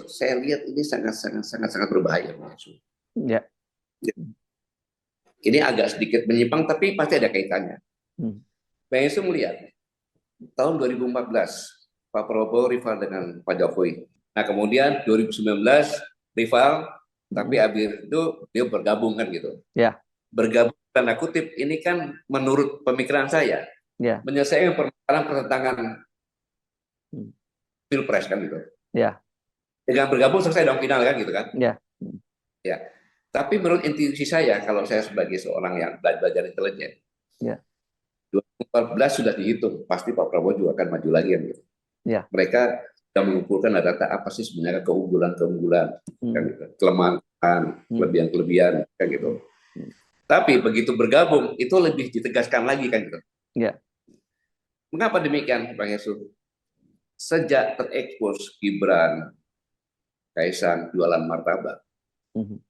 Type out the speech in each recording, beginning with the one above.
Saya lihat ini sangat berbahaya. Ya. Ini agak sedikit menyimpang, tapi pasti ada kaitannya. Bang Yesus melihat tahun 2014 Pak Prabowo rival dengan Pak Jokowi. Nah kemudian 2019 rival, tapi abis itu dia bergabung kan gitu. Ya. Bergabung tanda kutip ini kan menurut pemikiran saya menyelesaikan permasalahan pertentangan pilpres kan gitu. Ya. Dengan bergabung selesai dong final kan gitu kan. Ya. Ya. Tapi menurut intuisi saya, kalau saya sebagai seorang yang belajar intelijen, 2014 sudah dihitung, pasti Pak Prabowo juga akan maju lagi kan gitu. Mereka sudah mengumpulkan data apa sih sebenarnya keunggulan-keunggulan, kan gitu. Kelemahan, kelebihan-kelebihan, kan gitu. Tapi begitu bergabung, itu lebih ditegaskan lagi kan gitu. Mengapa demikian, Bang Yesus? Sejak terekspos Gibran, Kaisang jualan martabak,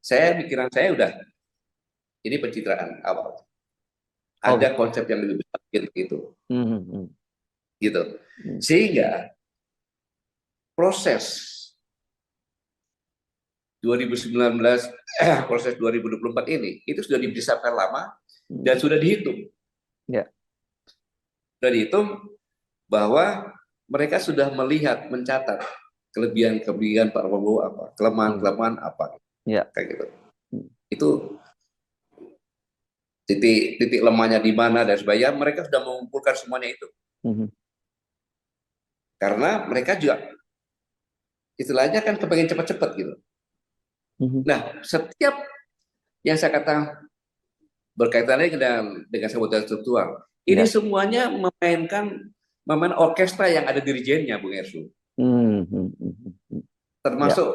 pikiran saya udah, ini pencitraan awal. Ada konsep yang lebih besar gitu. Gitu. Sehingga proses 2019, proses 2024 ini, itu sudah dipersiapkan lama dan sudah dihitung. Sudah dihitung bahwa mereka sudah melihat, mencatat kelebihan-kelebihan Pak Prabowo apa, kelemahan-kelemahan apa. Kayak gitu. Itu titik lemahnya di mana dan sebagainya, mereka sudah mengumpulkan semuanya itu. Karena mereka juga istilahnya kan kepengen cepat-cepat gitu. Nah, setiap yang saya kata berkaitannya dengan sebutan struktural, ini semuanya memain orkestra yang ada dirijennya, Bung Ersu. Termasuk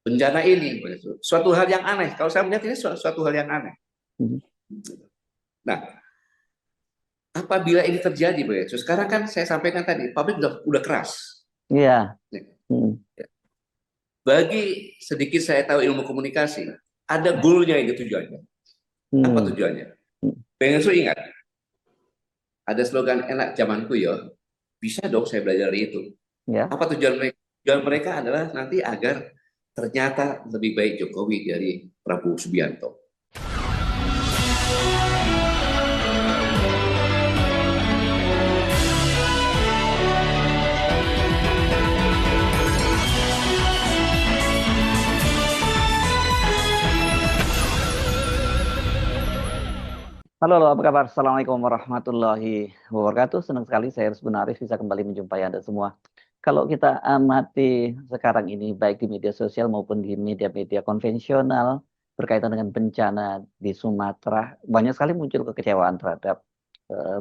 bencana ini, suatu hal yang aneh. Kalau saya melihat ini suatu hal yang aneh. Nah, apabila ini terjadi, Bung Ersu, sekarang kan saya sampaikan tadi, publik udah keras. Bagi sedikit saya tahu ilmu komunikasi, ada goalnya itu tujuannya. Apa tujuannya? Pengen ingat, ada slogan enak zamanku ya, bisa dong saya belajar dari itu. Apa tujuan mereka? Tujuan mereka adalah nanti agar ternyata lebih baik Jokowi dari Prabowo Subianto. Halo, apa kabar? Assalamualaikum warahmatullahi wabarakatuh. Senang sekali saya Rusbun Arif bisa kembali menjumpai Anda semua. Kalau kita amati sekarang ini, baik di media sosial maupun di media-media konvensional, berkaitan dengan bencana di Sumatera, banyak sekali muncul kekecewaan terhadap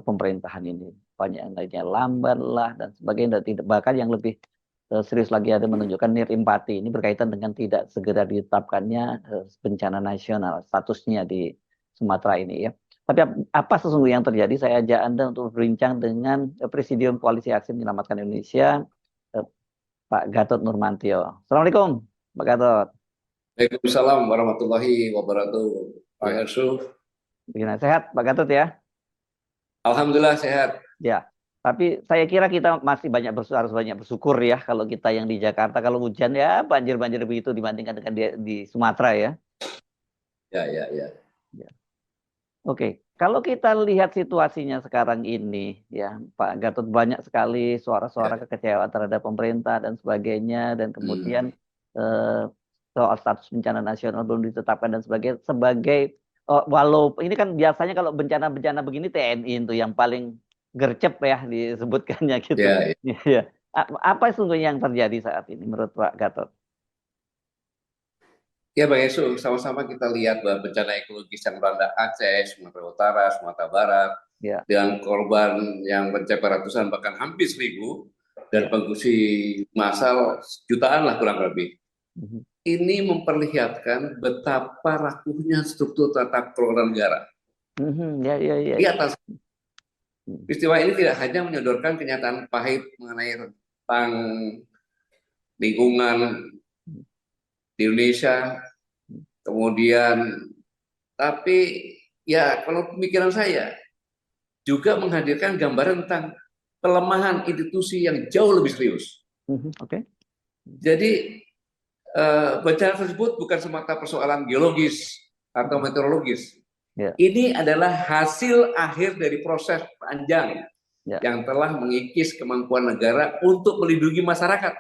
pemerintahan ini. Banyak yang lainnya lamban lah, dan sebagainya. Dan bahkan yang lebih serius lagi ada menunjukkan nir empati. Ini berkaitan dengan tidak segera ditetapkannya bencana nasional, statusnya di Sumatera ini ya. Tapi apa sesungguhnya yang terjadi? Saya ajak Anda untuk berbincang dengan Presidium Koalisi Aksi Menyelamatkan Indonesia, Pak Gatot Nurmantio. Assalamualaikum, Pak Gatot. Waalaikumsalam warahmatullahi wabarakatuh, Pak Ersu. Gimana, sehat, Pak Gatot ya? Alhamdulillah sehat. Ya, tapi saya kira kita masih harus banyak bersyukur ya kalau kita yang di Jakarta, kalau hujan ya banjir-banjir begitu dibandingkan dengan di Sumatera ya. Ya. Oke, kalau kita lihat situasinya sekarang ini, ya Pak Gatot, banyak sekali suara-suara kekecewaan terhadap pemerintah dan sebagainya, dan kemudian soal status bencana nasional belum ditetapkan dan sebagainya. Walau ini kan biasanya kalau bencana-bencana begini TNI itu yang paling gercep ya disebutkannya gitu. Ya. Apa sesungguhnya yang terjadi saat ini menurut Pak Gatot? Ya Bang Yesus, sama-sama kita lihat bahwa bencana ekologis yang melanda Aceh, Sumatera Utara, Sumatera Barat, dengan korban yang mencapai ratusan bahkan hampir 1.000 dan pengungsi massal jutaan lah kurang lebih. Ini memperlihatkan betapa rapuhnya struktur tata kelola negara. Di atas peristiwa ini tidak hanya menyodorkan kenyataan pahit mengenai tentang lingkungan di Indonesia, kemudian tapi ya kalau pemikiran saya juga menghadirkan gambaran tentang pelemahan institusi yang jauh lebih serius. Jadi bencana tersebut bukan semata persoalan geologis atau meteorologis. Ya. Ini adalah hasil akhir dari proses panjang yang telah mengikis kemampuan negara untuk melindungi masyarakat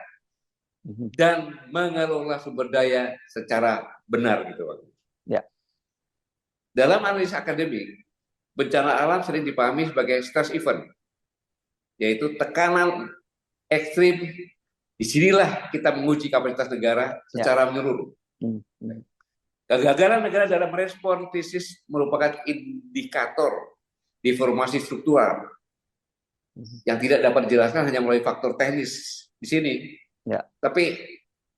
dan mengelola sumber daya secara benar gitu. Ya. Dalam analisis akademik, bencana alam sering dipahami sebagai stress event, yaitu tekanan ekstrim. Disinilah kita menguji kapasitas negara secara menyeluruh. Kegagalan negara dalam merespon krisis merupakan indikator deformasi struktural yang tidak dapat dijelaskan hanya melalui faktor teknis di sini. Tapi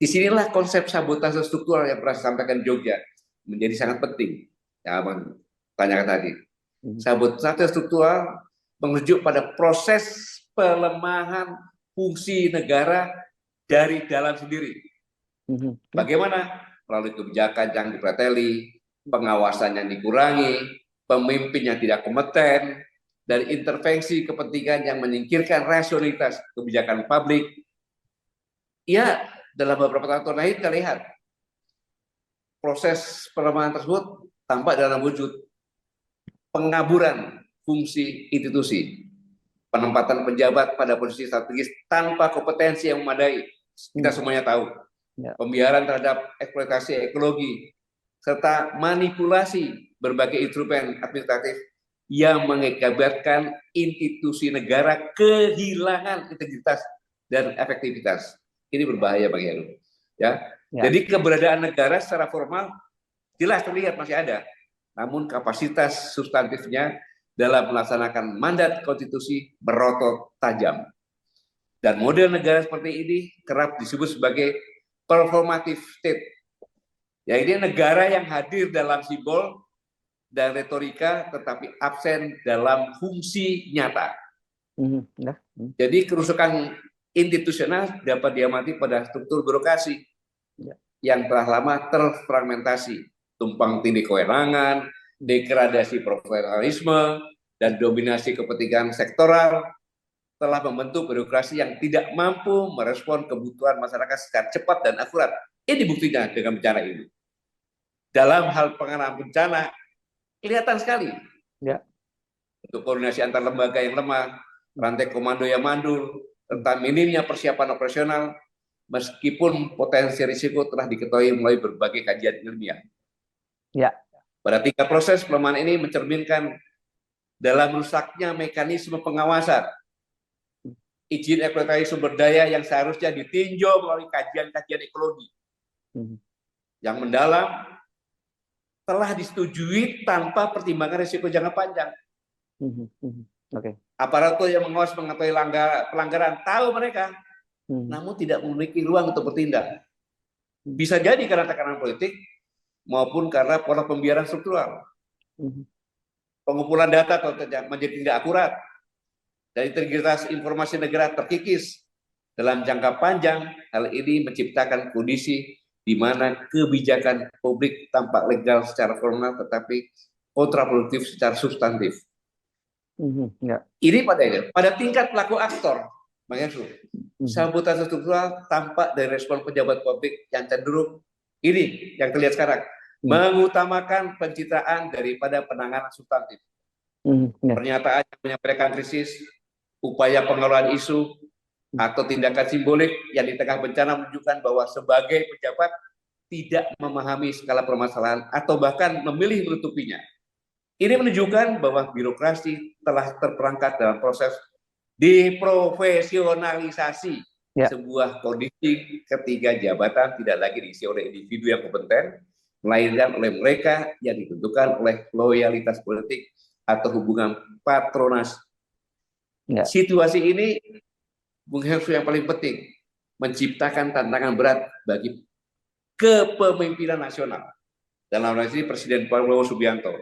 disinilah konsep sabotase struktural yang pernah disampaikan Jogja menjadi sangat penting. Ya, Abang tanyakan tadi. Sabotase struktural merujuk pada proses pelemahan fungsi negara dari dalam sendiri. Bagaimana? Melalui kebijakan yang dipreteli, pengawasan yang dikurangi, pemimpin yang tidak kompeten, dan intervensi kepentingan yang menyingkirkan rasionalitas kebijakan publik. Ya, dalam beberapa tahun terakhir kita lihat proses pelemahan tersebut tampak dalam wujud pengaburan fungsi institusi, penempatan pejabat pada posisi strategis tanpa kompetensi yang memadai. Kita semuanya tahu. Pembiaran terhadap eksploitasi ekologi, serta manipulasi berbagai instrumen administratif yang mengakibatkan institusi negara kehilangan integritas dan efektivitas. Ini berbahaya Bang Heru. Jadi keberadaan negara secara formal jelas terlihat masih ada, namun kapasitas substantifnya dalam melaksanakan mandat konstitusi berotot tajam. Dan model negara seperti ini kerap disebut sebagai performative state. Ya, ini negara yang hadir dalam simbol dan retorika tetapi absen dalam fungsi nyata. Jadi kerusakan institusional dapat diamati pada struktur birokrasi yang telah lama terfragmentasi, tumpang tindih kewenangan, degradasi profesionalisme, dan dominasi kepentingan sektoral telah membentuk birokrasi yang tidak mampu merespon kebutuhan masyarakat secara cepat dan akurat. Ini buktinya dengan bencana ini. Dalam hal penanganan bencana, kelihatan sekali. Untuk koordinasi antar lembaga yang lemah, rantai komando yang mandul, serta minimnya persiapan operasional, meskipun potensi risiko telah diketahui melalui berbagai kajian ilmiah. Pada tiga proses pelemahan ini mencerminkan dalam rusaknya mekanisme pengawasan, izin eksploitasi sumber daya yang seharusnya ditinjau melalui kajian-kajian ekologi yang mendalam telah disetujui tanpa pertimbangan risiko jangka panjang. Aparatur yang mengawas mengetahui pelanggaran tahu mereka, namun tidak memiliki ruang untuk bertindak. Bisa jadi karena tekanan politik maupun karena pola pembiaran struktural. Pengumpulan data menjadi tidak akurat, dan integritas informasi negara terkikis. Dalam jangka panjang, hal ini menciptakan kondisi di mana kebijakan publik tampak legal secara formal tetapi kontraproduktif secara substantif. Ini pada tingkat pelaku aktor, Bang Yusuf, sabotase struktural tampak dari respon pejabat publik yang cenderung ini yang terlihat sekarang, mengutamakan pencitraan daripada penanganan substantif. Pernyataan yang menyampaikan krisis, upaya pengelolaan isu, atau tindakan simbolik yang di tengah bencana menunjukkan bahwa sebagai pejabat tidak memahami skala permasalahan atau bahkan memilih menutupinya. Ini menunjukkan bahwa birokrasi telah terperangkap dalam proses deprofesionalisasi sebuah kondisi ketika jabatan tidak lagi diisi oleh individu yang kompeten, melainkan oleh mereka yang ditentukan oleh loyalitas politik atau hubungan patronas. Situasi ini, Bung Hersu, yang paling penting, menciptakan tantangan berat bagi kepemimpinan nasional. Dalam hal ini Presiden Prabowo Subianto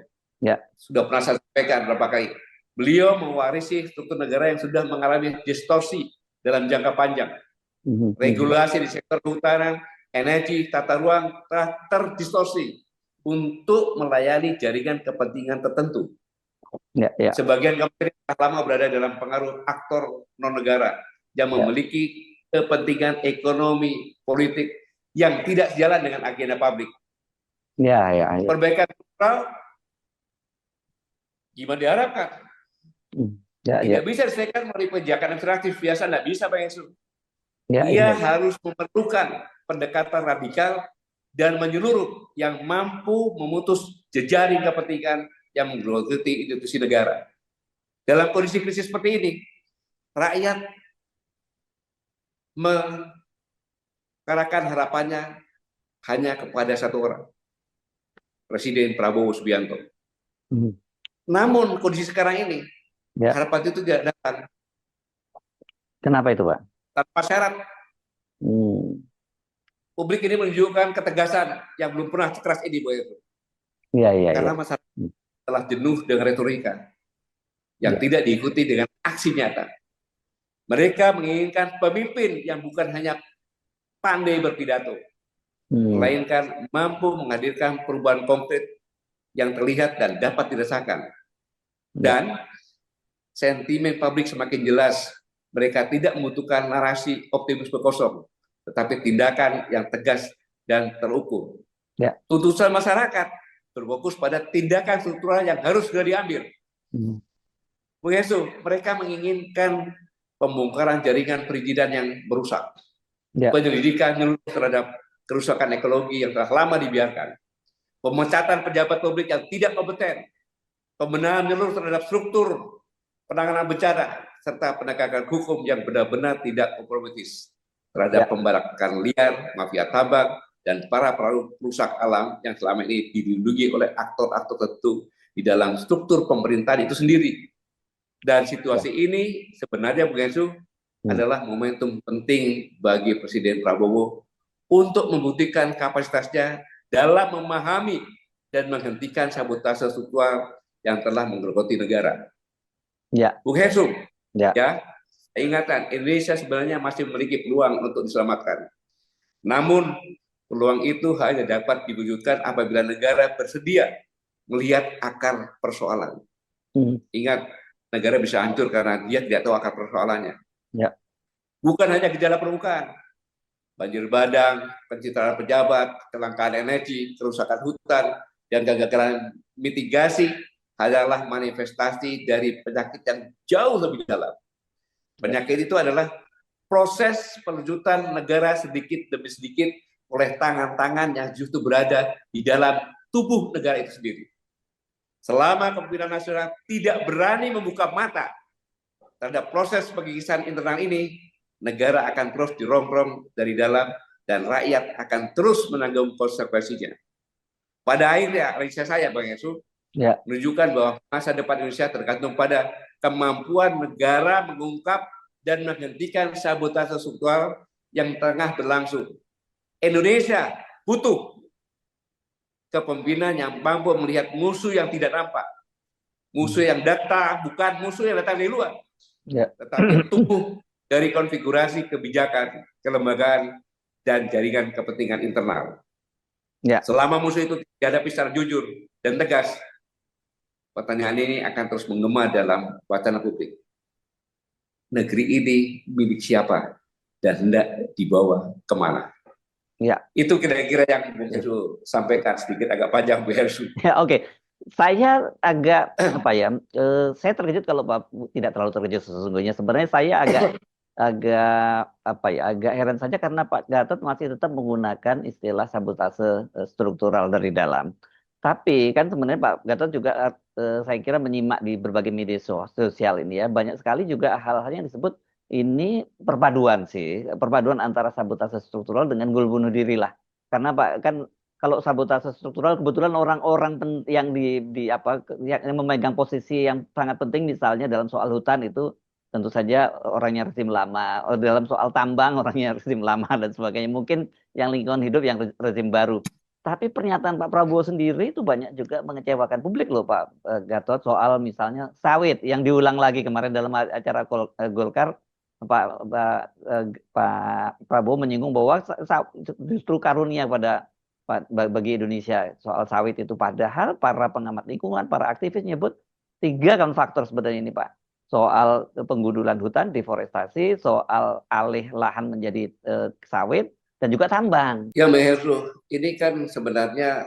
sudah pernah saya sampaikan beberapa kali. Beliau mewarisi struktur negara yang sudah mengalami distorsi dalam jangka panjang. Regulasi di sektor kehutanan, energi, tata ruang telah terdistorsi untuk melayani jaringan kepentingan tertentu. Sebagian kementerian telah lama berada dalam pengaruh aktor non-negara yang memiliki kepentingan ekonomi, politik, yang tidak sejalan dengan agenda publik. Ya. Perbaikan struktural gimana diharapkan? Tidak bisa diselesaikan melalui penjagaan administratif biasa, tidak bisa Bang Yesus. Ia harus memerlukan pendekatan radikal dan menyeluruh yang mampu memutus jejaring kepentingan yang menggerogoti institusi negara. Dalam kondisi krisis seperti ini, rakyat mengarahkan harapannya hanya kepada satu orang, Presiden Prabowo Subianto. Namun kondisi sekarang ini, harapan itu tidak datang. Kenapa itu, Pak? Tanpa syarat. Publik ini menunjukkan ketegasan yang belum pernah sekeras ini, Bu Evo. Karena masyarakat telah jenuh dengan retorika yang tidak diikuti dengan aksi nyata. Mereka menginginkan pemimpin yang bukan hanya pandai berpidato, melainkan mampu menghadirkan perubahan konkret yang terlihat dan dapat dirasakan. Dan sentimen publik semakin jelas. Mereka tidak membutuhkan narasi optimisme kosong, tetapi tindakan yang tegas dan terukur. Tuntutan masyarakat berfokus pada tindakan struktural yang harus segera diambil. Mereka menginginkan pembongkaran jaringan perizinan yang merusak, penyelidikan terhadap kerusakan ekologi yang telah lama dibiarkan, pemecatan pejabat publik yang tidak kompeten, pembenahan menyeluruh terhadap struktur penanganan bencana, serta penegakan hukum yang benar-benar tidak kompromitis terhadap pembalakan liar, mafia tambang, dan para perusak alam yang selama ini dilindungi oleh aktor-aktor tertentu di dalam struktur pemerintahan itu sendiri. Dan situasi ini sebenarnya Bung Yesus adalah momentum penting bagi Presiden Prabowo untuk membuktikan kapasitasnya dalam memahami dan menghentikan sabotase struktural yang telah menggerogoti negara. Bung Yesus, ingatan Indonesia sebenarnya masih memiliki peluang untuk diselamatkan. Namun peluang itu hanya dapat diwujudkan apabila negara bersedia melihat akar persoalan. Ingat, negara bisa hancur karena dia tidak tahu akar persoalannya. Bukan hanya gejala permukaan, banjir bandang, pencitraan pejabat, kelangkaan energi, kerusakan hutan, dan kegagalan mitigasi adalah manifestasi dari penyakit yang jauh lebih dalam. Penyakit itu adalah proses pelucutan negara sedikit demi sedikit oleh tangan-tangan yang justru berada di dalam tubuh negara itu sendiri. Selama kepemimpinan nasional tidak berani membuka mata terhadap proses pengikisan internal ini, negara akan terus dirongrong dari dalam dan rakyat akan terus menanggung konsekuensinya. Pada akhirnya, riset saya Bang Yesus, menunjukkan bahwa masa depan Indonesia tergantung pada kemampuan negara mengungkap dan menghentikan sabotase struktural yang tengah berlangsung. Indonesia butuh kepemimpinan yang mampu melihat musuh yang tidak nampak, musuh yang datang, bukan musuh yang datang dari luar, tetapi tumbuh dari konfigurasi kebijakan, kelembagaan, dan jaringan kepentingan internal. Selama musuh itu dihadapi secara jujur dan tegas, pertanyaan ini akan terus menggema dalam wacana publik. Negeri ini milik siapa dan hendak dibawa kemana? Itu kira-kira yang mungkin sampaikan, sedikit agak panjang Bu Hersu. Oke. Saya agak saya terkejut kalau Pak tidak terlalu terkejut sesungguhnya. Sebenarnya saya agak heran saja karena Pak Gatot masih tetap menggunakan istilah sabotase struktural dari dalam. Tapi kan sebenarnya Pak Gatot juga saya kira menyimak di berbagai media sosial ini ya, banyak sekali juga hal-hal yang disebut ini perpaduan antara sabotase struktural dengan gol bunuh diri lah. Karena Pak kan kalau sabotase struktural kebetulan orang-orang yang yang memegang posisi yang sangat penting misalnya dalam soal hutan itu tentu saja orangnya rezim lama, dalam soal tambang orangnya rezim lama dan sebagainya. Mungkin yang lingkungan hidup yang rezim baru. Tapi pernyataan Pak Prabowo sendiri itu banyak juga mengecewakan publik loh Pak Gatot, soal misalnya sawit yang diulang lagi kemarin dalam acara Golkar. Pak Prabowo menyinggung bahwa justru karunia bagi Indonesia soal sawit itu, padahal para pengamat lingkungan, para aktivis nyebut 3 kan faktor sebenarnya ini Pak. Soal penggundulan hutan, deforestasi, soal alih lahan menjadi sawit, dan juga tambang. Ya, Mbak Heru, ini kan sebenarnya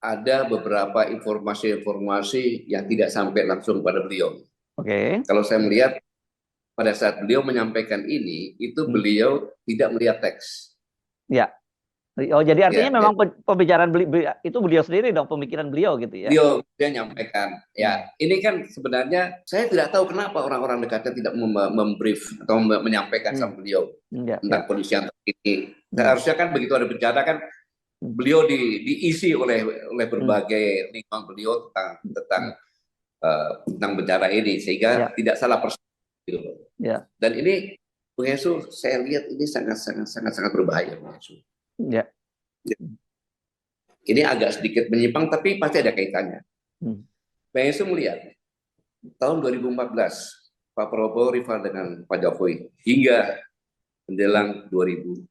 ada beberapa informasi-informasi yang tidak sampai langsung pada beliau. Oke. Kalau saya melihat pada saat beliau menyampaikan ini, itu beliau tidak melihat teks. Ya. Oh, jadi artinya Ya, memang pembicaraan itu beliau sendiri dong, pemikiran beliau gitu ya? Dia nyampaikan. Ya, ini kan sebenarnya saya tidak tahu kenapa orang-orang dekatnya tidak membrief atau menyampaikan sama beliau tentang kondisi yang terkini. Seharusnya kan begitu ada bencana kan beliau diisi oleh berbagai lingkungan beliau tentang bencana ini sehingga tidak salah persepsi gitu loh. Dan ini Bung Yesu saya lihat ini sangat berbahaya Bung Yesu. Ini agak sedikit menyimpang tapi pasti ada kaitannya. Bung Yesu melihat tahun 2014 Pak Prabowo rival dengan Pak Jokowi hingga menjelang 2019.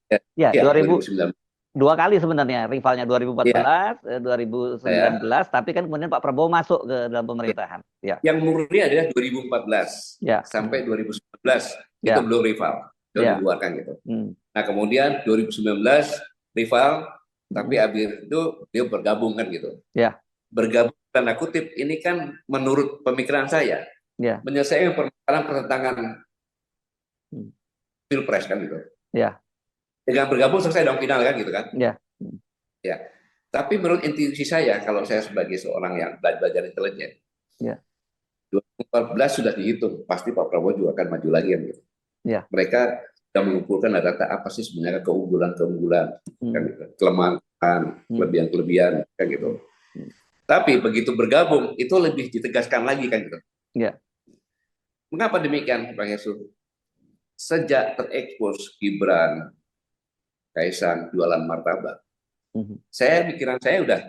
2019. Dua kali sebenarnya rivalnya 2014, 2019, tapi kan kemudian Pak Prabowo masuk ke dalam pemerintahan. Yang murni adalah 2014 sampai 2019 itu belum rival, belum dikeluarkan gitu. Nah kemudian 2019 rival, tapi habis itu dia bergabung kan gitu. Bergabung tanda kutip ini kan menurut pemikiran saya menyelesaikan permasalahan pertentangan pilpres kan gitu. Dengan bergabung selesai dong final kan gitu kan. Ya. Tapi menurut intuisi saya kalau saya sebagai seorang yang belajar intelijen, 2014 sudah dihitung pasti Pak Prabowo juga akan maju lagi kan gitu. Mereka sudah mengumpulkan data apa sih sebenarnya keunggulan kan gitu. Kelemahan, kelebihan kan gitu. Tapi begitu bergabung itu lebih ditegaskan lagi kan gitu. Mengapa demikian Bang Yesus? Sejak terekspos Gibran, Kaisang jualan martabak, pikiran saya udah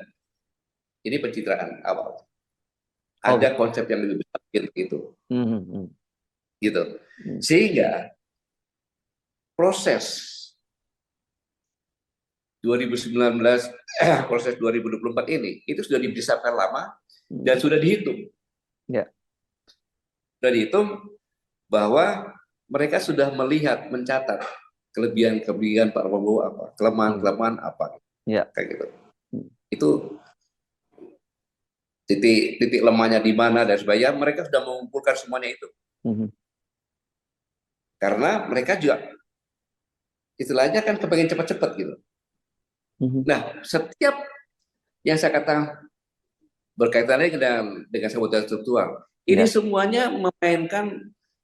ini pencitraan awal. Ada konsep yang lebih besar gitu. Gitu. Sehingga proses 2019 proses 2024 ini itu sudah dipersiapkan lama dan sudah dihitung. Sudah dihitung bahwa mereka sudah melihat, mencatat kelebihan Pak Prabowo apa, kelemahan apa, kayak gitu. Itu titik lemahnya di mana dan sebagainya. Mereka sudah mengumpulkan semuanya itu. Karena mereka juga istilahnya kan kepengen cepat-cepat gitu. Nah, setiap yang saya katakan berkaitannya dengan sabotase struktural, ini semuanya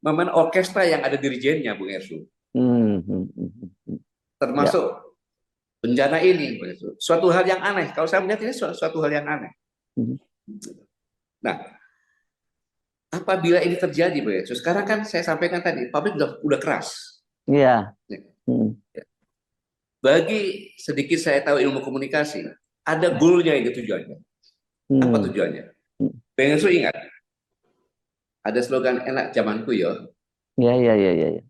memain orkestra yang ada dirijennya, Bung Ersu. Termasuk bencana ini, suatu hal yang aneh. Kalau saya melihat ini suatu hal yang aneh. Nah, apabila ini terjadi, Bung Ersu, sekarang kan saya sampaikan tadi, publik udah keras. Bagi sedikit saya tahu ilmu komunikasi, ada goalnya itu tujuannya. Apa tujuannya? Bung Ersu ingat, ada slogan enak zamanku ya. Iya.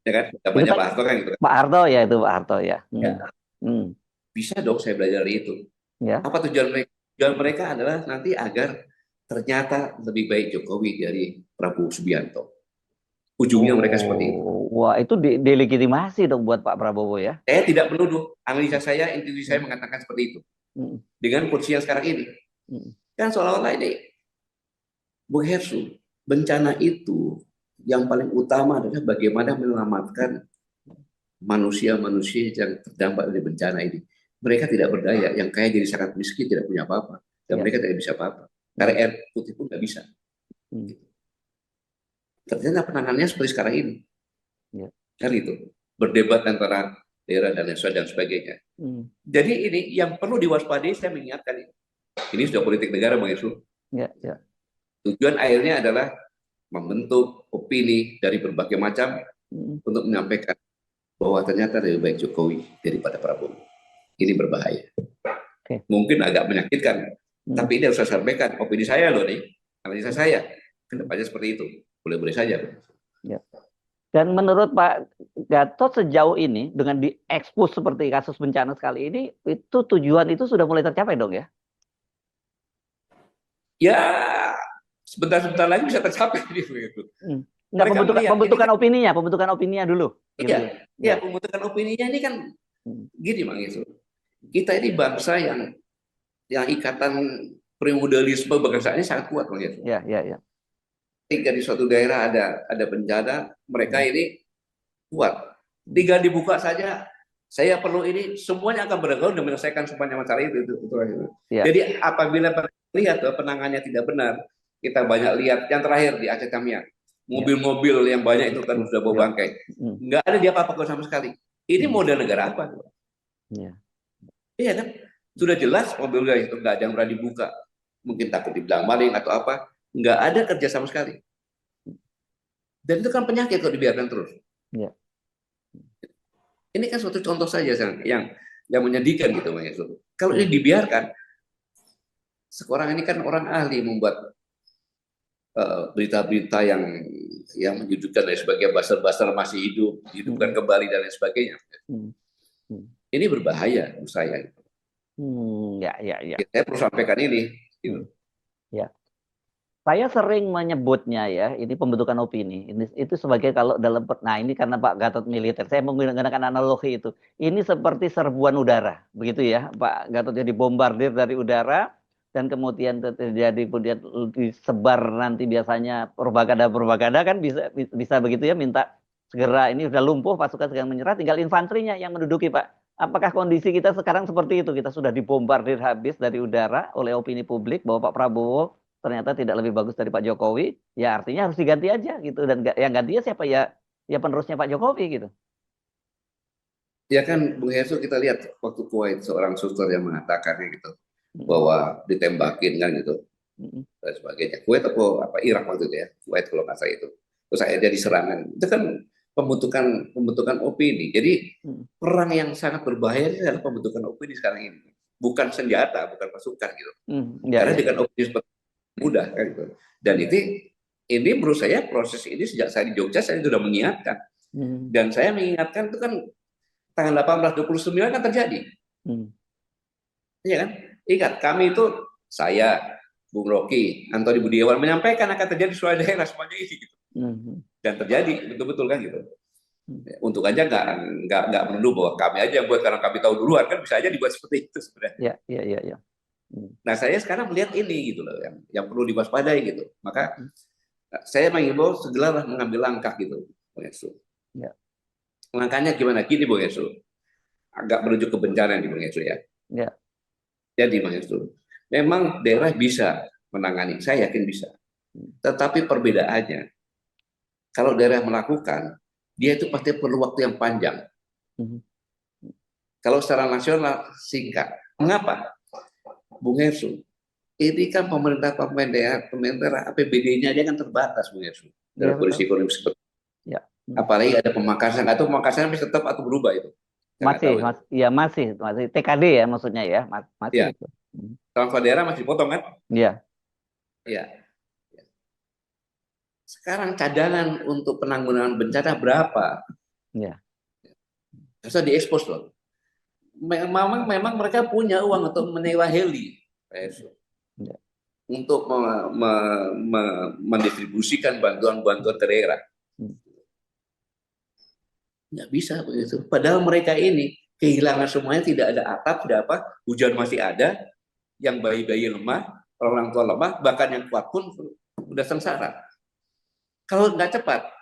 Ya kan, zamannya Pak Harto kan gitu. Pak Harto ya itu Pak Harto ya. Bisa dong saya belajar dari itu. Apa tujuan mereka? Tujuan mereka adalah nanti agar ternyata lebih baik Jokowi dari Prabowo Subianto. Ujungnya mereka seperti itu. Wah, itu delegitimasi dong buat Pak Prabowo ya. Saya tidak menuduh. Analisa saya, intuisi saya mengatakan seperti itu. Dengan posisi yang sekarang ini. Kan seolah-olah ini, Bung Hersu, bencana itu yang paling utama adalah bagaimana menyelamatkan manusia-manusia yang terdampak dari bencana ini. Mereka tidak berdaya, yang kaya jadi sangat miskin, tidak punya apa-apa. Dan mereka tidak bisa apa-apa. Karena air putih pun nggak bisa. Ternyata penanganannya seperti sekarang ini. Kan itu. Berdebat antara daerah dan sebagainya. Jadi ini yang perlu diwaspadai, saya mengingatkan ini. Ini sudah politik negara, Bang Yesus. Tujuan akhirnya adalah membentuk opini dari berbagai macam untuk menyampaikan bahwa ternyata lebih baik Jokowi daripada Prabowo. Ini berbahaya. Mungkin agak menyakitkan, tapi ini harus saya sampaikan. Opini saya loh nih, analisa saya. Kedepannya seperti itu. Boleh-boleh saja. Dan menurut Pak Gatot sejauh ini, dengan diekspos seperti kasus bencana sekali ini, itu tujuan itu sudah mulai tercapai dong ya? Ya, sebentar-sebentar lagi bisa tercapai begitu. Enggak, pembentukan opininya dulu. Iya, gitu. Iya, pembentukan opininya ini kan gini Bang Yesus. Kita ini bangsa yang ikatan primordialisme bangsa ini sangat kuat Bang Yesus. Iya. Ketika di suatu daerah ada bencana, mereka ini kuat. Tinggal dibuka saja, saya perlu ini, semuanya akan bergaul dan menyelesaikan semuanya masalah itu. Ya. Jadi apabila lihat penanganannya tidak benar, kita banyak lihat yang terakhir di Aceh Tamiang, mobil-mobil yang banyak itu kan sudah bawa bangkai, nggak ada dia apa-apa sama sekali. Ini model negara apa? Iya kan, sudah jelas mobilnya itu nggak ada yang berani buka, mungkin takut dibilang maling atau apa, nggak ada kerja sama sekali. Dan itu kan penyakit kalau dibiarkan terus. Ya. Ini kan suatu contoh saja yang menyedihkan gitu, Mas. Kalau ini dibiarkan, sekarang ini kan orang ahli membuat berita-berita yang menyudutkan dan sebagainya, basar-basar masih hidup, dihidupkan kembali dan lain sebagainya. Ini berbahaya menurut saya. Ya. Saya perlu sampaikan ini. Gitu. Ya. Saya sering menyebutnya ya, ini pembentukan opini. Itu sebagai kalau dalam, nah ini karena Pak Gatot militer, saya menggunakan analogi itu. Ini seperti serbuan udara, begitu ya. Pak Gatot jadi bombardir dari udara, dan kemudian terjadi kemudian disebar nanti biasanya propaganda kan bisa begitu ya, minta segera ini sudah lumpuh, pasukan segera menyerah, tinggal infanterinya yang menduduki Pak. Apakah kondisi kita sekarang seperti itu? Kita sudah dibombardir habis dari udara oleh opini publik bahwa Pak Prabowo ternyata tidak lebih bagus dari Pak Jokowi, ya artinya harus diganti aja gitu. Dan yang gantinya siapa ya? Ya penerusnya Pak Jokowi gitu. Ya kan, Bung Hersho, kita lihat waktu Kuwait seorang suster yang mengatakan gitu bahwa ditembakin kan gitu dan sebagainya. Kuwait apa Irak waktu itu ya, Kuwait kalau nggak salah itu. Terus akhirnya diserangan. Itu kan pembentukan opini. Jadi perang yang sangat berbahaya ini adalah pembentukan opini sekarang ini. Bukan senjata, bukan pasukan gitu. Karena dengan opini seperti mudah kan gitu. Dan ini menurut saya proses ini sejak saya di Jogja saya sudah mengingatkan. Dan saya mengingatkan itu kan tanggal 18-29 kan terjadi. Iya kan? Ingat, kami itu saya, Bung Rocky, Antoni Budiawan menyampaikan akan terjadi suatu daerah semuanya ini gitu. Dan terjadi betul-betul kan gitu. Untuk aja nggak menuduh bahwa kami aja yang buat karena kami tahu duluan, kan bisa aja dibuat seperti itu sebenarnya. Iya. Nah, saya sekarang melihat ini gitu loh yang perlu diwaspadai gitu. Maka saya mengimbau segeralah mengambil langkah gitu, Bung Yesu. Ya. Langkahnya gimana? Gini, Bung Yesu. Agak menuju ke bencana nih, Bung Yesu ya. Ya. Jadi, Bung Yesu, memang daerah bisa menangani, saya yakin bisa. Tetapi perbedaannya, kalau daerah melakukan, dia itu pasti perlu waktu yang panjang. Kalau secara nasional singkat. Mengapa? Bung Hersу, ini kan pemerintah APBD-nya dia kan terbatas, Bung Herssu, dalam kondisi ekonomi seperti itu. Ya. Apalagi ada pemangkasan, atau pemangkasan masih tetap atau berubah itu? Masih TKD ya maksudnya ya, masih. Ya. Transfer daerah masih potong kan? Iya. Iya. Sekarang cadangan untuk penanggulangan bencana berapa? Iya. Bisa diekspos loh. Memang mereka punya uang untuk menyewa heli, untuk mendistribusikan bantuan-bantuan ke daerah. Nggak bisa begitu. Padahal mereka ini kehilangan semuanya, tidak ada atap, tidak apa, hujan masih ada, yang bayi-bayi lemah, orang tua lemah, bahkan yang kuat pun udah sengsara. Kalau nggak cepat,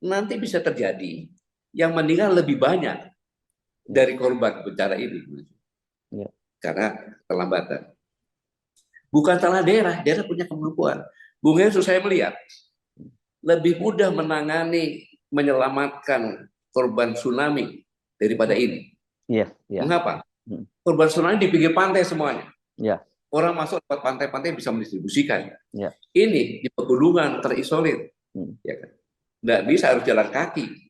nanti bisa terjadi yang meninggal lebih banyak dari korban bencana ini. Ya. Karena terlambatan. Bukan salah daerah punya kemampuan. Bung Herssu, saya melihat lebih mudah menangani, menyelamatkan korban tsunami daripada ini. Iya. Mengapa? Korban tsunami di pinggir pantai semuanya. Iya. Orang masuk lewat pantai-pantai bisa mendistribusikan. Iya. Ini di pegunungan terisolir. Ya kan? Nggak bisa, harus jalan kaki.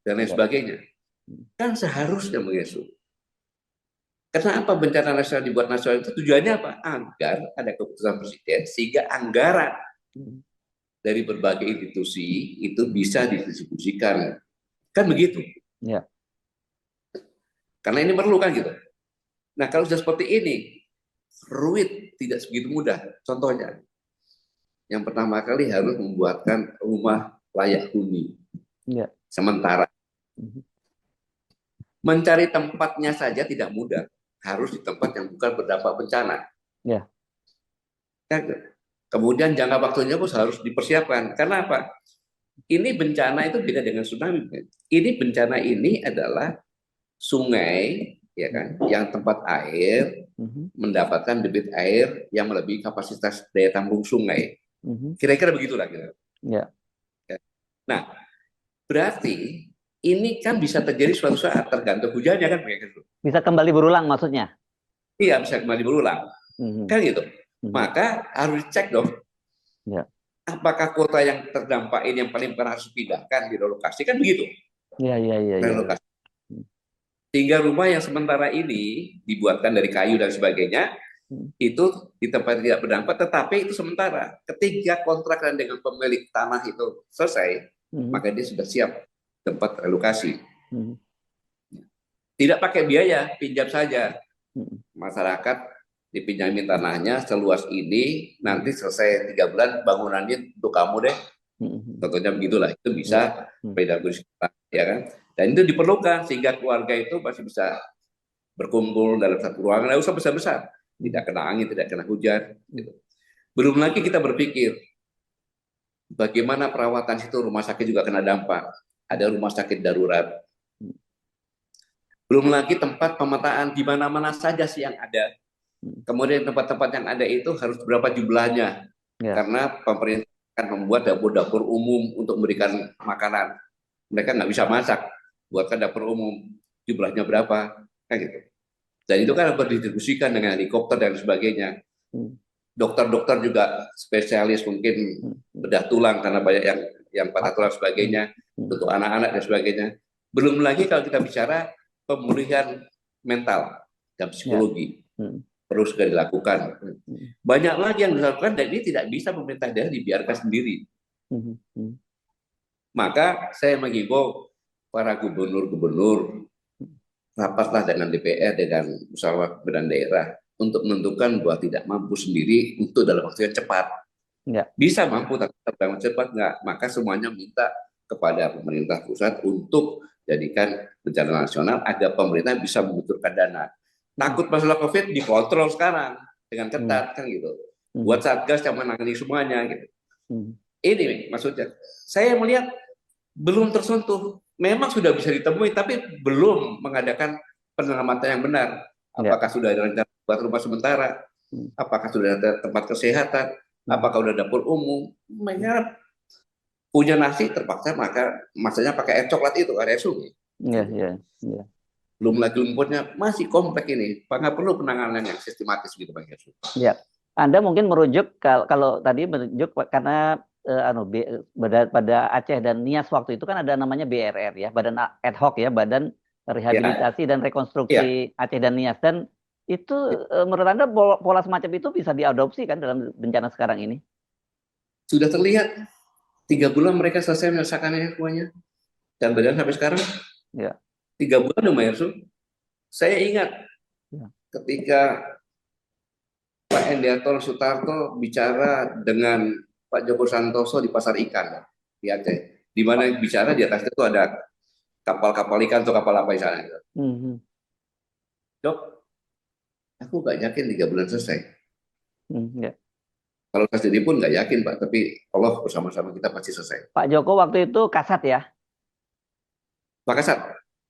Dan lain sebagainya. Kan seharusnya Bung Yesu. Kenapa bencana nasional dibuat nasional itu tujuannya apa? Agar ada keputusan presiden sehingga anggaran dari berbagai institusi itu bisa didistribusikan. Kan begitu. Ya. Karena ini perlu kan gitu. Nah, kalau sudah seperti ini, ruwet, tidak segitu mudah. Contohnya, yang pertama kali harus membuatkan rumah layak huni. Ya. Sementara mencari tempatnya saja tidak mudah, harus di tempat yang bukan berdampak bencana. Ya. Kemudian jangka waktunya pun harus dipersiapkan. Karena apa? Ini bencana itu beda dengan tsunami. Ini bencana ini adalah sungai, ya kan, yang tempat air mendapatkan debit air yang melebihi kapasitas daya tampung sungai. Kira-kira begitulah. Ya. Nah, berarti ini kan bisa terjadi suatu saat tergantung hujannya kan, bisa kembali berulang maksudnya? Iya, bisa kembali berulang, kan gitu. Maka harus dicek dong. Ya. Apakah kota yang terdampak ini yang paling pernah harus dipindahkan, direlokasi, kan begitu? Iya. Relokasi. Sehingga rumah yang sementara ini dibuatkan dari kayu dan sebagainya, itu di tempat tidak berdampak, tetapi itu sementara. Ketika kontrak dengan pemilik tanah itu selesai, maka dia sudah siap tempat relokasi. Tidak pakai biaya, pinjam saja. Masyarakat dipinjamin tanahnya seluas ini, nanti selesai 3 bulan bangunannya untuk kamu deh. Tentunya begitulah, itu bisa pedagogi, ya kan? Dan itu diperlukan sehingga keluarga itu masih bisa berkumpul dalam satu ruangan, nggak usah besar-besar, tidak kena angin, tidak kena hujan. Gitu. Belum lagi kita berpikir bagaimana perawatan situ, rumah sakit juga kena dampak. Ada rumah sakit darurat. Belum lagi tempat pemetaan di mana-mana saja sih yang ada. Kemudian tempat-tempat yang ada itu harus berapa jumlahnya. Karena pemerintah akan membuat dapur-dapur umum untuk memberikan makanan. Mereka nggak bisa masak, buatkan dapur umum, jumlahnya berapa, kan gitu. Dan itu kan berdistribusikan dengan helikopter dan sebagainya. Dokter-dokter juga spesialis mungkin bedah tulang karena banyak yang patah tulang sebagainya, untuk anak-anak dan sebagainya. Belum lagi kalau kita bicara pemulihan mental dan psikologi. Perlu segera dilakukan. Banyak lagi yang dilakukan dan ini tidak bisa pemerintah daerah dibiarkan sendiri. Maka saya mengimbau para gubernur-gubernur, rapatlah dengan DPR, dengan musyawarah pimpinan daerah untuk menentukan bahwa tidak mampu sendiri untuk dalam waktu yang cepat. Bisa mampu tapi dalam cepat enggak, maka semuanya minta kepada pemerintah pusat untuk jadikan bencana nasional agar pemerintah bisa membutuhkan dana. Takut masalah COVID dikontrol sekarang dengan ketat, kan gitu. Buat satgas yang menangani semuanya gitu. Ini maksudnya. Saya melihat belum tersentuh. Memang sudah bisa ditemui, tapi belum mengadakan penyelamatan yang benar. Apakah sudah ada rencana buat rumah sementara? Apakah sudah ada tempat kesehatan? Apakah sudah dapur umum? Mereka punya nasi terpaksa masanya pakai air coklat itu, air sungai. Iya. Belum lagi lumpurnya masih kompleks ini, nggak perlu penanganan yang sistematis gitu Bang Yesus. Ya, Anda mungkin merujuk kalau tadi merujuk karena pada Aceh dan Nias waktu itu kan ada namanya BRR ya, Badan Ad Hoc ya, Badan Rehabilitasi dan Rekonstruksi Aceh dan Nias, dan itu menurut Anda pola semacam itu bisa diadopsi kan dalam bencana sekarang ini? Sudah terlihat 3 bulan mereka selesai menyelesaikannya semuanya dan berjalan sampai sekarang. Ya. 3 bulan dong, Mayarsu. Saya ingat ketika Pak Endiator Sutarto bicara dengan Pak Joko Santoso di pasar ikan di Aceh, di mana bicara di atasnya itu ada kapal-kapal ikan atau kapal apa di sana. Dok, aku nggak yakin 3 bulan selesai. Kalau saya sendiri pun nggak yakin Pak, tapi Allah bersama-sama kita pasti selesai. Pak Joko waktu itu Kasat ya? Pak Kasat.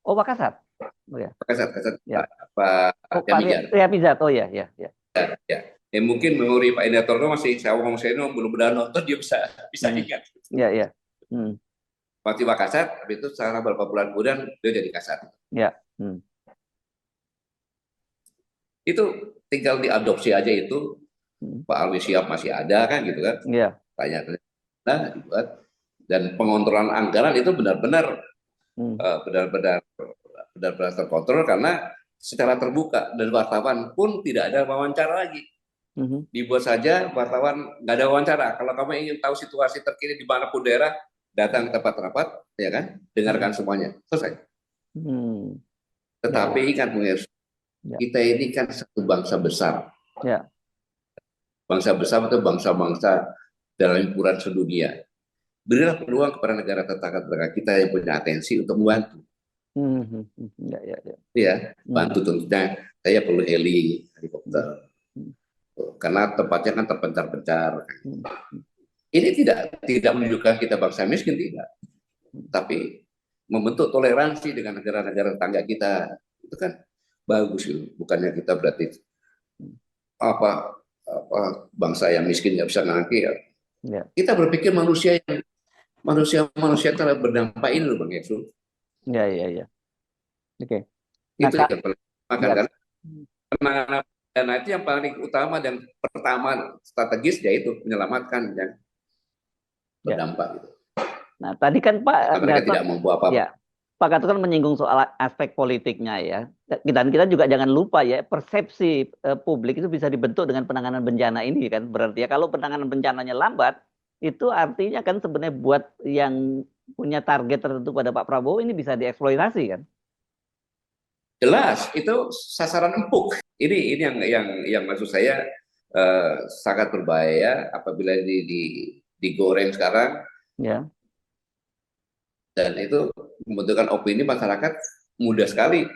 Oh, Pak Kasat. Oh ya. Pak Kasat. Ya. Pak Yamizar. Oh ya. Ya. Mungkin memori Pak Endiator masih saya ngomong belum benar nonton, dia bisa ingat. Iya. Waktu Pak Kasat, habis itu setelah beberapa bulan kemudian dia jadi Kasat. Ya. Itu tinggal diadopsi aja itu. Pak Alwi Siap masih ada kan gitu kan. Iya. Tanya dibuat, dan pengontrolan anggaran itu benar-benar terkontrol karena secara terbuka, dan wartawan pun tidak ada wawancara lagi. Dibuat saja wartawan nggak ada wawancara. Kalau kamu ingin tahu situasi terkini di manapun daerah, datang ke tempat rapat, ya kan, dengarkan semuanya, selesai. Tetapi ingat kita ini kan satu bangsa besar. Bangsa besar atau bangsa-bangsa dalam lingkuran sedunia. Berilah peluang kepada negara tetangga kita yang punya atensi untuk membantu. Ya, bantu tentunya. Saya perlu helikopter. Karena tempatnya kan terpencar-pencar. Ini tidak menunjukkan kita bangsa miskin, tidak. Tapi membentuk toleransi dengan negara-negara tetangga kita. Itu kan bagus. Bukannya kita berarti apa bangsa yang miskin nggak bisa ngangki ya. Kita berpikir manusia telah berdampak ini loh Bang Efsul. Ya. Oke. Itu yang paling kan penanganan dana itu yang paling utama dan pertama strategis yaitu menyelamatkan yang berdampak gitu. Nah, tadi kan Pak mereka tidak mampu apa-apa. Ya, Pak Gatot kan menyinggung soal aspek politiknya ya. Dan kita juga jangan lupa ya, persepsi publik itu bisa dibentuk dengan penanganan bencana ini kan. Berarti ya kalau penanganan bencananya lambat, itu artinya kan sebenarnya buat yang punya target tertentu pada Pak Prabowo ini bisa dieksploitasi kan. Jelas, itu sasaran empuk. Ini yang maksud saya sangat berbahaya apabila digoreng sekarang. Ya. Dan itu membentukkan opini masyarakat mudah sekali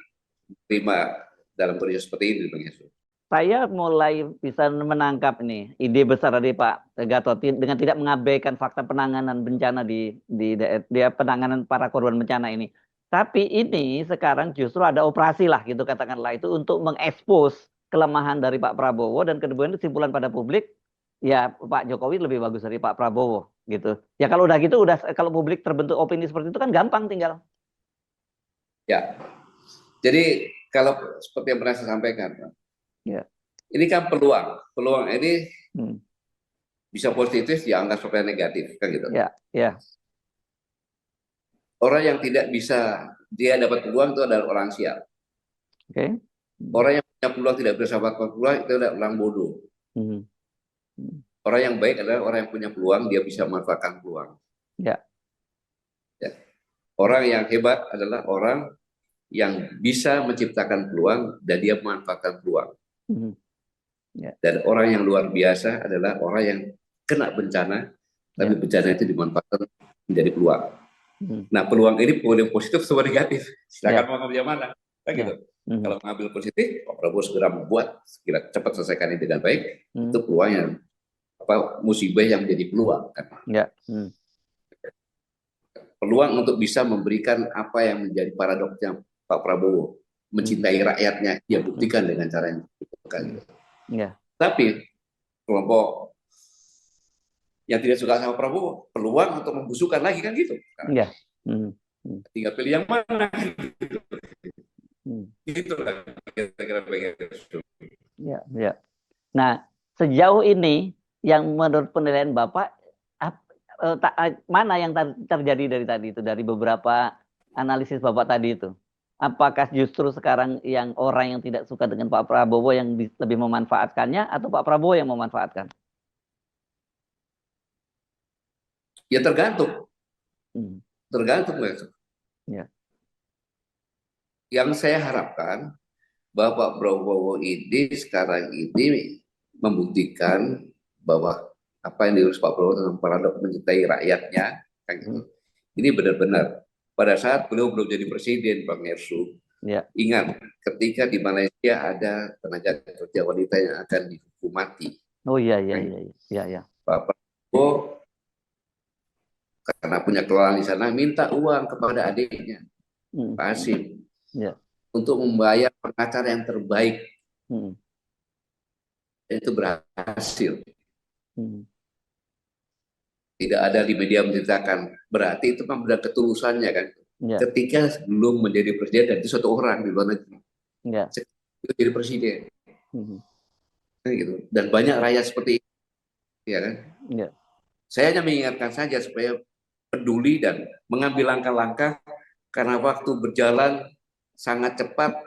terima dalam kondisi seperti ini, Bang Yesus. Saya mulai bisa menangkap nih ide besar dari Pak Gatot dengan tidak mengabaikan fakta penanganan bencana di penanganan para korban bencana ini. Tapi ini sekarang justru ada operasi lah gitu katakanlah itu untuk mengekspos kelemahan dari Pak Prabowo dan kemudian kesimpulan pada publik ya Pak Jokowi lebih bagus dari Pak Prabowo gitu. Ya kalau udah gitu kalau publik terbentuk opini seperti itu kan gampang tinggal. Ya. Jadi kalau seperti yang pernah saya sampaikan, ya. Ini kan peluang ini bisa positif dianggap sebagai negatif kan gitu. Ya. Orang yang tidak bisa dia dapat peluang itu adalah orang sial. Oke. Orang yang punya peluang tidak bisa dapat peluang itu adalah orang bodoh. Orang yang baik adalah orang yang punya peluang dia bisa memanfaatkan peluang. Ya. Orang yang hebat adalah orang yang bisa menciptakan peluang dan dia memanfaatkan peluang. Dan orang yang luar biasa adalah orang yang kena bencana, tapi bencana itu dimanfaatkan menjadi peluang. Nah, peluang ini boleh positif atau negatif. Silakan mau ngambil yang mana, kan gitu. Kalau mengambil positif, Pak Prabowo segera membuat, segera cepat selesaikan ini dengan baik. Itu peluang yang musibah yang menjadi peluang. Kan? Peluang untuk bisa memberikan apa yang menjadi paradoksnya Pak Prabowo, mencintai rakyatnya, dia buktikan dengan cara yang gitu. Tapi kelompok yang tidak suka sama Prabowo peluang untuk membusukkan lagi kan gitu. Tinggal pilih yang mana. Gitu lah kira-kira begitu. Ya. Nah, sejauh ini yang menurut penilaian Bapak mana yang terjadi dari tadi itu dari beberapa analisis Bapak tadi itu? Apakah justru sekarang yang orang yang tidak suka dengan Pak Prabowo yang lebih memanfaatkannya atau Pak Prabowo yang memanfaatkan? Ya tergantung. Tergantung. Ya. Yang saya harapkan bahwa Pak Prabowo ini sekarang ini membuktikan bahwa apa yang diurus Pak Prabowo tentang paradoks mencintai rakyatnya, kan gitu. Ini benar-benar pada saat beliau belum jadi presiden, Bang Ersu. Ingat, ketika di Malaysia ada tenaga kerja wanita yang akan dihukum mati. Oh iya. Pak Prabowo karena punya kelolaan di sana minta uang kepada adiknya, Pak Hasim, untuk membayar pengacara yang terbaik. Dan itu berhasil. Tidak ada di media menceritakan, berarti itu memang benar ketulusannya kan. Ketika sebelum menjadi presiden dan itu satu orang di luar negeri, itu jadi presiden, gitu. Dan banyak rakyat seperti itu, ya kan. Saya hanya mengingatkan saja supaya peduli dan mengambil langkah-langkah karena waktu berjalan sangat cepat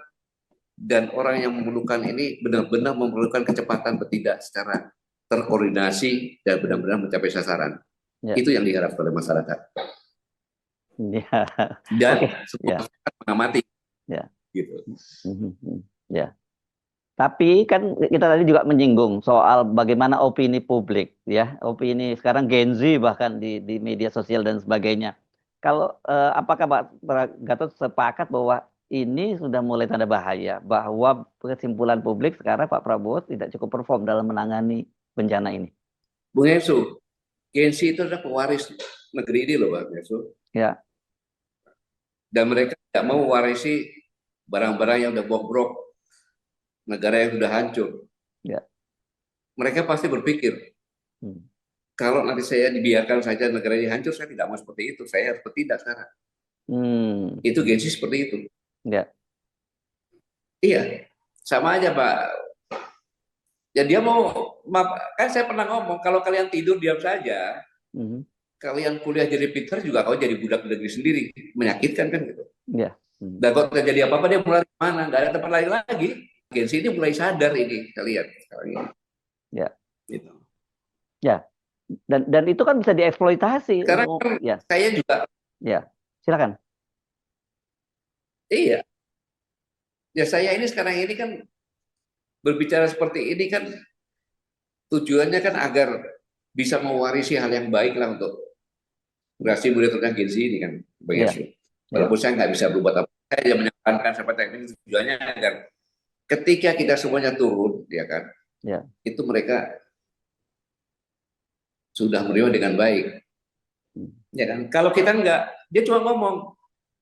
dan orang yang memerlukan ini benar-benar memerlukan kecepatan bertindak secara terkoordinasi dan benar-benar mencapai sasaran. Itu yang diharapkan oleh masyarakat. Dan semua masyarakat mengamati. Gitu. Tapi kan kita tadi juga menyinggung soal bagaimana opini publik, ya, opini sekarang Gen Z bahkan di media sosial dan sebagainya. Kalau apakah Pak Gatot sepakat bahwa ini sudah mulai tanda bahaya, bahwa kesimpulan publik sekarang Pak Prabowo tidak cukup perform dalam menangani bencana ini? Bung Yesu, Gen Z itu adalah pewaris negeri ini loh, Bang Yesu. Ya. Dan mereka tidak mau mewarisi barang-barang yang udah bobrok, negara yang sudah hancur. Ya. Mereka pasti berpikir, kalau nanti saya dibiarkan saja negara ini hancur, saya tidak mau seperti itu. Saya harus bertindak sekarang. Itu Gen Z seperti itu. Ya. Iya, sama aja Pak. Ya dia mau, kan saya pernah ngomong, kalau kalian tidur diam saja, kalian kuliah jadi pintar juga kau jadi budak negeri sendiri. Menyakitkan kan gitu. Ya. Dan kalau terjadi apa-apa dia mulai mana? Nggak ada tempat lain lagi. Gen Z ini mulai sadar ini, kalian sekarang ini. Ya. Gitu. Ya. Dan itu kan bisa dieksploitasi. Sekarang kan ya. Saya juga. Ya, silakan. Iya. Ya saya ini sekarang ini kan berbicara seperti ini kan tujuannya kan agar bisa mewarisi hal yang baik lah untuk generasi muda terutama Gen Z ini kan, Bang Yesu. Walaupun saya nggak bisa berbuat apa, saya menyampaikan seperti ini tujuannya agar ketika kita semuanya turun, ya kan, itu mereka sudah menerima dengan baik, ya kan. Kalau kita nggak, dia cuma ngomong,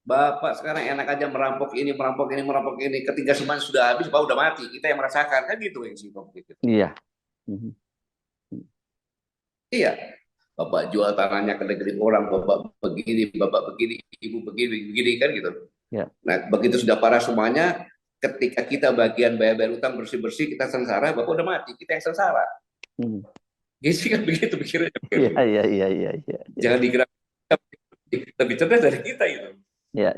Bapak sekarang enak aja merampok ini, merampok ini, merampok ini. Ketika semuanya sudah habis, Bapak udah mati. Kita yang merasakan kan gitu yang sih. Iya. Iya. Bapak jual tanahnya ke negeri orang, Bapak begini, Ibu begini kan gitu. Ya. Nah begitu sudah parah semuanya, ketika kita bagian bayar utang bersih-bersih, kita sengsara, Bapak udah mati, kita yang sengsara. Gitu kan begitu pikirnya. Iya. Jangan dikira lebih cerdas dari kita itu. Iya.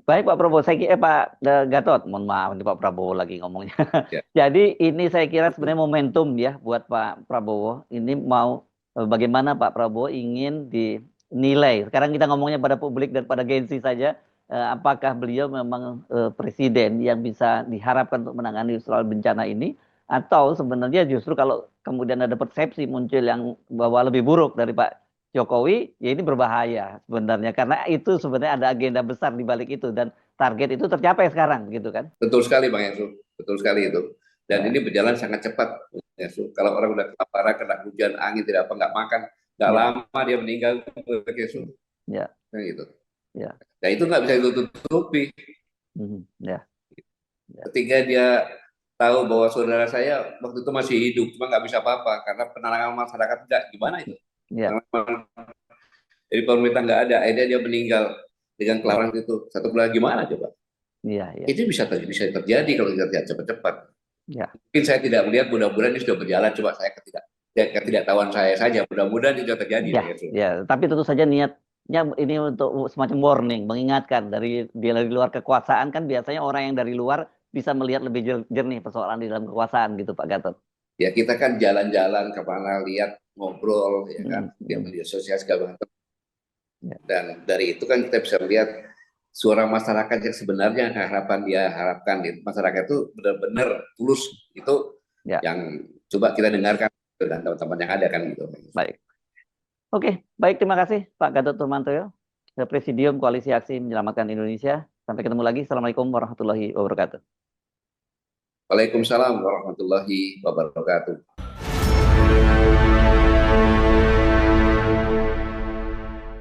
Baik Pak Prabowo, Pak Gatot, mohon maaf ini Pak Prabowo lagi ngomongnya. Ya. Jadi ini saya kira sebenarnya momentum ya buat Pak Prabowo. Ini mau bagaimana Pak Prabowo ingin dinilai. Sekarang kita ngomongnya pada publik dan pada Gen Z saja. Apakah beliau memang presiden yang bisa diharapkan untuk menangani soal bencana ini? Atau sebenarnya justru kalau kemudian ada persepsi muncul yang bahwa lebih buruk dari Pak Jokowi, ya ini berbahaya sebenarnya karena itu sebenarnya ada agenda besar di balik itu dan target itu tercapai sekarang gitu kan. Betul sekali Bang Yesu, betul sekali itu. Dan ini berjalan sangat cepat Yesu. Kalau orang udah kelaparan, kena hujan, angin, tidak apa nggak makan, nggak lama dia meninggal Yesu. Ya. Nah, gitu. Ya. Nah itu nggak bisa ditutupi. Ya. Ketika dia tahu bahwa saudara saya waktu itu masih hidup, cuma nggak bisa apa-apa karena penanganan masyarakat nggak, gimana itu? Ya. Jadi pemerintah nggak ada, akhirnya dia meninggal dengan kelaparan itu. Satu bulan gimana coba? Iya. Itu bisa terjadi kalau kita lihat cepat-cepat. Ya. Mungkin saya tidak melihat, mudah-mudahan ini sudah berjalan. Coba saya ketidaktahuan saya saja. Mudah-mudahan itu terjadi. Ya. Tapi tentu saja niatnya ini untuk semacam warning, mengingatkan dari luar kekuasaan kan biasanya orang yang dari luar bisa melihat lebih jernih persoalan di dalam kekuasaan gitu Pak Gatot. Ya kita kan jalan-jalan kemana, lihat, ngobrol, ya kan, di media sosial segala macam. Ya. Dan dari itu kan kita bisa melihat suara masyarakat yang sebenarnya harapan dia harapkan itu masyarakat itu benar-benar tulus itu yang coba kita dengarkan dengan teman-teman yang ada kan gitu. Baik. Oke, baik terima kasih Pak Gatot Nurmantio, Presidium Koalisi Aksi Menyelamatkan Indonesia. Sampai ketemu lagi. Assalamualaikum warahmatullahi wabarakatuh. Waalaikumsalam warahmatullahi wabarakatuh.